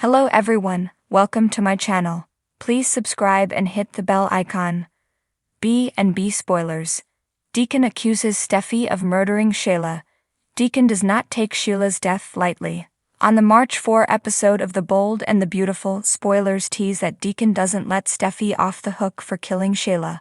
Hello everyone, welcome to my channel. Please subscribe and hit the bell icon. B&B spoilers. Deacon accuses Steffy of murdering Shayla. Deacon does not take Sheila's death lightly. On the March 4 episode of The Bold and the Beautiful, spoilers tease that Deacon doesn't let Steffy off the hook for killing Shayla.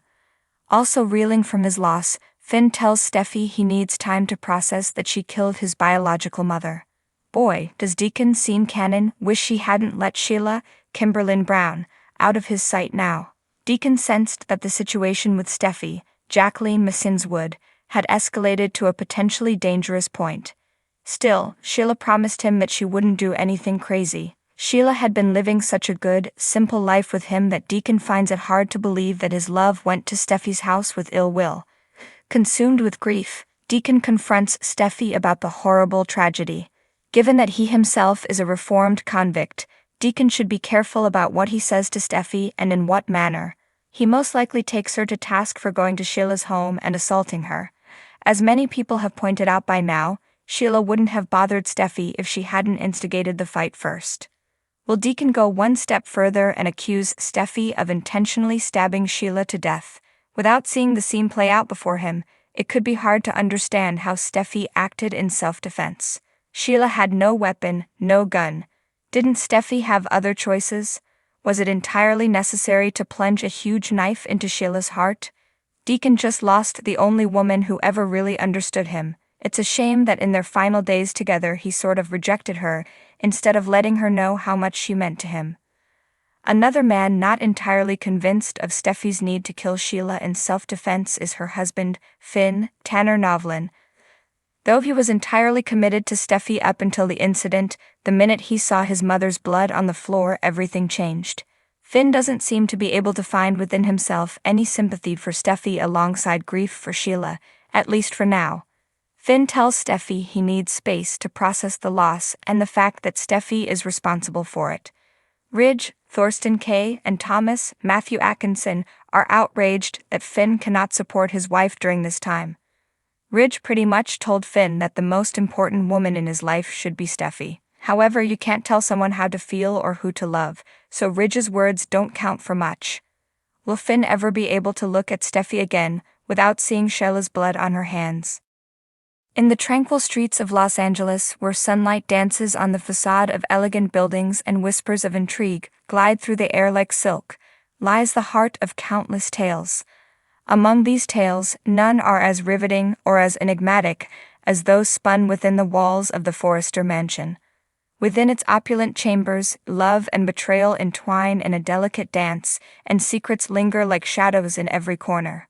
Also reeling from his loss, Finn tells Steffy he needs time to process that she killed his biological mother. Boy, does Deacon scene canon wish he hadn't let Sheila, Kimberlyn Brown, out of his sight now. Deacon sensed that the situation with Steffy, Jacqueline Massinswood, had escalated to a potentially dangerous point. Still, Sheila promised him that she wouldn't do anything crazy. Sheila had been living such a good, simple life with him that Deacon finds it hard to believe that his love went to Steffy's house with ill will. Consumed with grief, Deacon confronts Steffy about the horrible tragedy. Given that he himself is a reformed convict, Deacon should be careful about what he says to Steffy and in what manner. He most likely takes her to task for going to Sheila's home and assaulting her. As many people have pointed out by now, Sheila wouldn't have bothered Steffy if she hadn't instigated the fight first. Will Deacon go one step further and accuse Steffy of intentionally stabbing Sheila to death? Without seeing the scene play out before him, it could be hard to understand how Steffy acted in self-defense. Sheila had no weapon, no gun. Didn't Steffy have other choices? Was it entirely necessary to plunge a huge knife into Sheila's heart? Deacon just lost the only woman who ever really understood him. It's a shame that in their final days together he sort of rejected her, instead of letting her know how much she meant to him. Another man not entirely convinced of Steffy's need to kill Sheila in self-defense is her husband, Finn, Tanner Novlin. Though he was entirely committed to Steffy up until the incident, the minute he saw his mother's blood on the floor, everything changed. Finn doesn't seem to be able to find within himself any sympathy for Steffy alongside grief for Sheila, at least for now. Finn tells Steffy he needs space to process the loss and the fact that Steffy is responsible for it. Ridge, Thorsten Kaye, and Thomas Matthew Atkinson are outraged that Finn cannot support his wife during this time. Ridge pretty much told Finn that the most important woman in his life should be Steffy. However, you can't tell someone how to feel or who to love, so Ridge's words don't count for much. Will Finn ever be able to look at Steffy again without seeing Sheila's blood on her hands? In the tranquil streets of Los Angeles, where sunlight dances on the facade of elegant buildings and whispers of intrigue glide through the air like silk, lies the heart of countless tales. Among these tales, none are as riveting or as enigmatic as those spun within the walls of the Forrester mansion. Within its opulent chambers, love and betrayal entwine in a delicate dance, and secrets linger like shadows in every corner.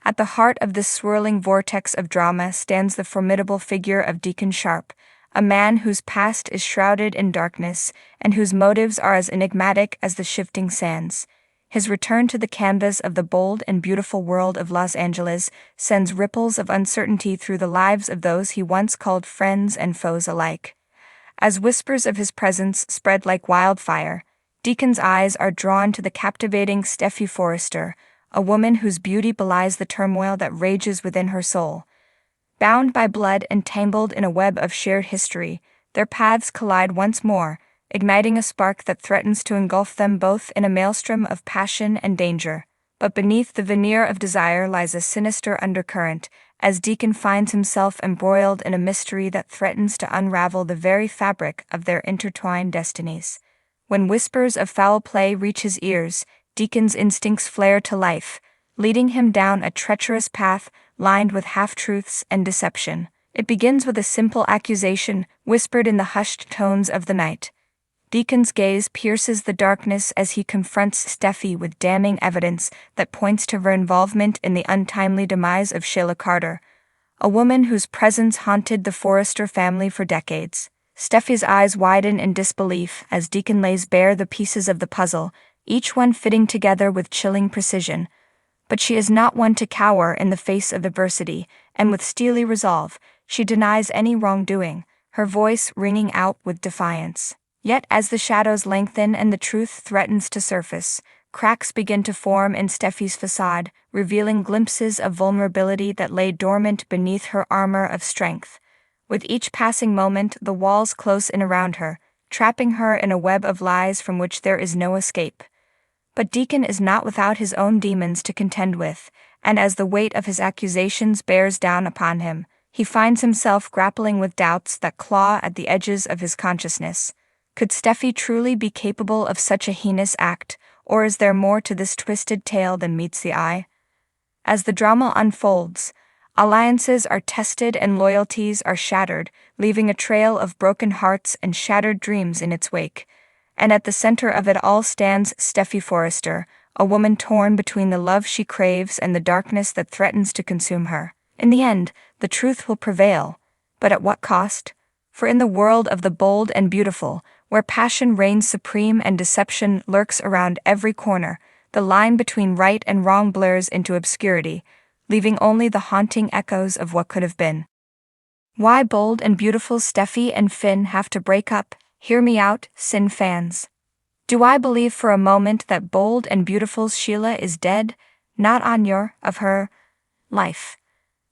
At the heart of this swirling vortex of drama stands the formidable figure of Deacon Sharp, a man whose past is shrouded in darkness and whose motives are as enigmatic as the shifting sands. His return to the canvas of the bold and beautiful world of Los Angeles sends ripples of uncertainty through the lives of those he once called friends and foes alike. As whispers of his presence spread like wildfire, Deacon's eyes are drawn to the captivating Steffy Forrester, a woman whose beauty belies the turmoil that rages within her soul. Bound by blood and tangled in a web of shared history, their paths collide once more, igniting a spark that threatens to engulf them both in a maelstrom of passion and danger. But beneath the veneer of desire lies a sinister undercurrent, as Deacon finds himself embroiled in a mystery that threatens to unravel the very fabric of their intertwined destinies. When whispers of foul play reach his ears, Deacon's instincts flare to life, leading him down a treacherous path lined with half-truths and deception. It begins with a simple accusation, whispered in the hushed tones of the night. Deacon's gaze pierces the darkness as he confronts Steffy with damning evidence that points to her involvement in the untimely demise of Sheila Carter, a woman whose presence haunted the Forrester family for decades. Steffy's eyes widen in disbelief as Deacon lays bare the pieces of the puzzle, each one fitting together with chilling precision. But she is not one to cower in the face of adversity, and with steely resolve, she denies any wrongdoing, her voice ringing out with defiance. Yet as the shadows lengthen and the truth threatens to surface, cracks begin to form in Steffy's facade, revealing glimpses of vulnerability that lay dormant beneath her armor of strength. With each passing moment, the walls close in around her, trapping her in a web of lies from which there is no escape. But Deacon is not without his own demons to contend with, and as the weight of his accusations bears down upon him, he finds himself grappling with doubts that claw at the edges of his consciousness. Could Steffy truly be capable of such a heinous act, or is there more to this twisted tale than meets the eye? As the drama unfolds, alliances are tested and loyalties are shattered, leaving a trail of broken hearts and shattered dreams in its wake. And at the center of it all stands Steffy Forrester, a woman torn between the love she craves and the darkness that threatens to consume her. In the end, the truth will prevail. But at what cost? For in the world of the bold and beautiful, where passion reigns supreme and deception lurks around every corner, the line between right and wrong blurs into obscurity, leaving only the haunting echoes of what could have been. Why Bold and Beautiful Steffy and Finn have to break up? Hear me out, Sin fans. Do I believe for a moment that Bold and Beautiful's Sheila is dead? Not on of her life.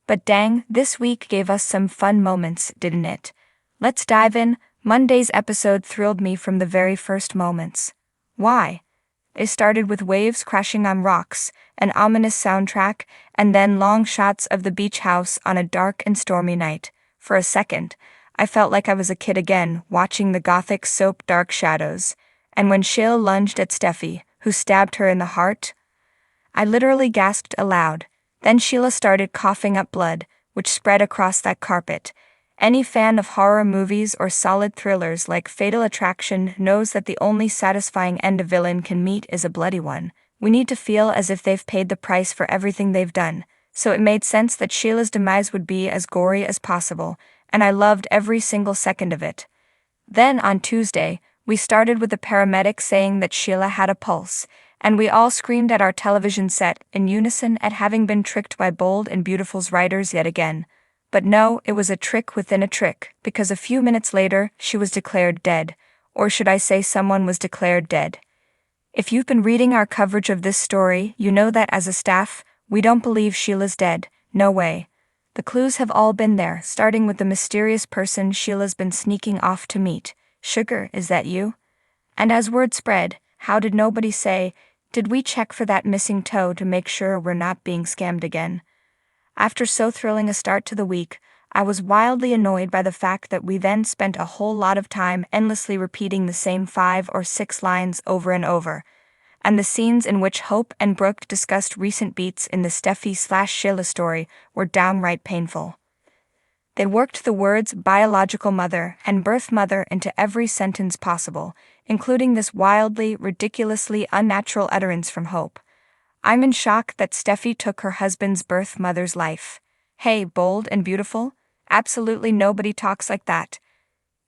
But dang, this week gave us some fun moments, didn't it? Let's dive in. Monday's episode thrilled me from the very first moments. Why? It started with waves crashing on rocks, an ominous soundtrack, and then long shots of the beach house on a dark and stormy night. For a second, I felt like I was a kid again, watching the gothic soap Dark Shadows. And when Sheila lunged at Steffy, who stabbed her in the heart, I literally gasped aloud. Then Sheila started coughing up blood, which spread across that carpet. Any fan of horror movies or solid thrillers like Fatal Attraction knows that the only satisfying end a villain can meet is a bloody one. We need to feel as if they've paid the price for everything they've done, so it made sense that Sheila's demise would be as gory as possible, and I loved every single second of it. Then on Tuesday, we started with the paramedic saying that Sheila had a pulse, and we all screamed at our television set in unison at having been tricked by Bold and Beautiful's writers yet again. But no, it was a trick within a trick, because a few minutes later, she was declared dead, or should I say someone was declared dead. If you've been reading our coverage of this story, you know that as a staff, we don't believe Sheila's dead, no way. The clues have all been there, starting with the mysterious person Sheila's been sneaking off to meet. Sugar, is that you? And as word spread, how did nobody say, did we check for that missing toe to make sure we're not being scammed again? After so thrilling a start to the week, I was wildly annoyed by the fact that we then spent a whole lot of time endlessly repeating the same 5 or 6 lines over and over, and the scenes in which Hope and Brooke discussed recent beats in the Steffy/Sheila story were downright painful. They worked the words biological mother and birth mother into every sentence possible, including this wildly, ridiculously unnatural utterance from Hope. I'm in shock that Steffy took her husband's birth mother's life. Hey, Bold and Beautiful? Absolutely nobody talks like that.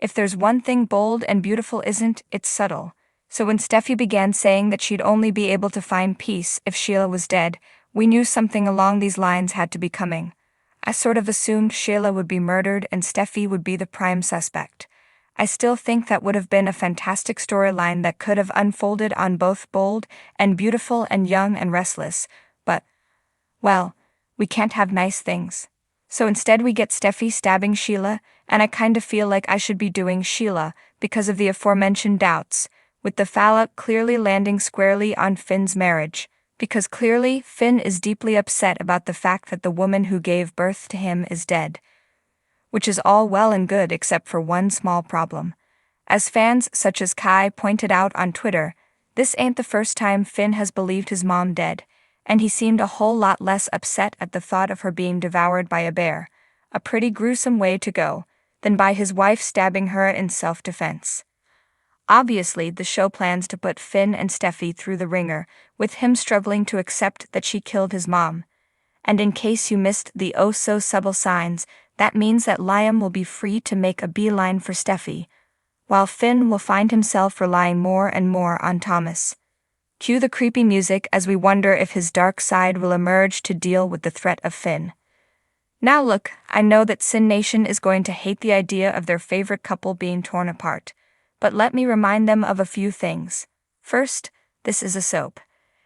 If there's one thing Bold and Beautiful isn't, it's subtle. So when Steffy began saying that she'd only be able to find peace if Sheila was dead, we knew something along these lines had to be coming. I sort of assumed Sheila would be murdered and Steffy would be the prime suspect. I still think that would have been a fantastic storyline that could have unfolded on both Bold and Beautiful and Young and Restless, but, well, we can't have nice things. So instead we get Steffy stabbing Sheila, and I kind of feel like I should be doing Sheila because of the aforementioned doubts, with the fallout clearly landing squarely on Finn's marriage, because clearly Finn is deeply upset about the fact that the woman who gave birth to him is dead. Which is all well and good except for one small problem. As fans such as Kai pointed out on Twitter, this ain't the first time Finn has believed his mom dead, and he seemed a whole lot less upset at the thought of her being devoured by a bear, a pretty gruesome way to go, than by his wife stabbing her in self-defense. Obviously, the show plans to put Finn and Steffy through the ringer, with him struggling to accept that she killed his mom. And in case you missed the oh-so-subtle signs, that means that Liam will be free to make a beeline for Steffy, while Finn will find himself relying more and more on Thomas. Cue the creepy music as we wonder if his dark side will emerge to deal with the threat of Finn. Now look, I know that Sin Nation is going to hate the idea of their favorite couple being torn apart, but let me remind them of a few things. First, this is a soap.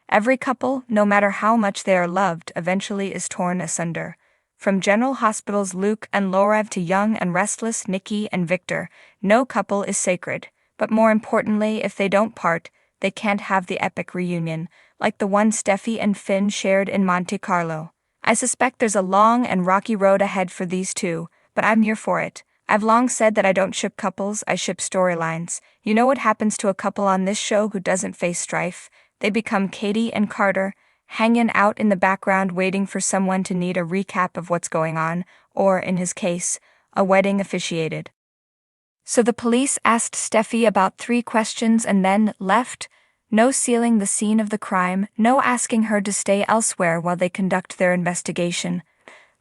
Every couple, no matter how much they are loved, eventually is torn asunder. From General Hospital's Luke and Lorev to Young and Restless Nikki and Victor, no couple is sacred, But more importantly, if they don't part, they can't have the epic reunion, like the one Steffi and Finn shared in Monte Carlo. I suspect there's a long and rocky road ahead for these two, but I'm here for it. I've long said that I don't ship couples, I ship storylines. You know what happens to a couple on this show who doesn't face strife? They become Katie and Carter, hanging out in the background waiting for someone to need a recap of what's going on, or, in his case, a wedding officiated. So the police asked Steffi about 3 questions and then left. No sealing the scene of the crime, no asking her to stay elsewhere while they conduct their investigation.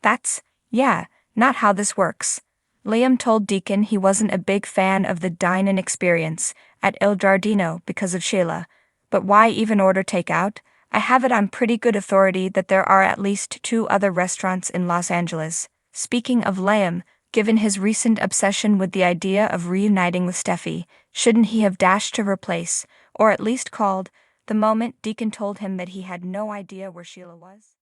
That's, not how this works. Liam told Deacon he wasn't a big fan of the dine-in experience at Il Giardino because of Sheila. But why even order takeout? I have it on pretty good authority that there are at least 2 other restaurants in Los Angeles. Speaking of Liam, given his recent obsession with the idea of reuniting with Steffi, shouldn't he have dashed to her place, or at least called, the moment Deacon told him that he had no idea where Sheila was?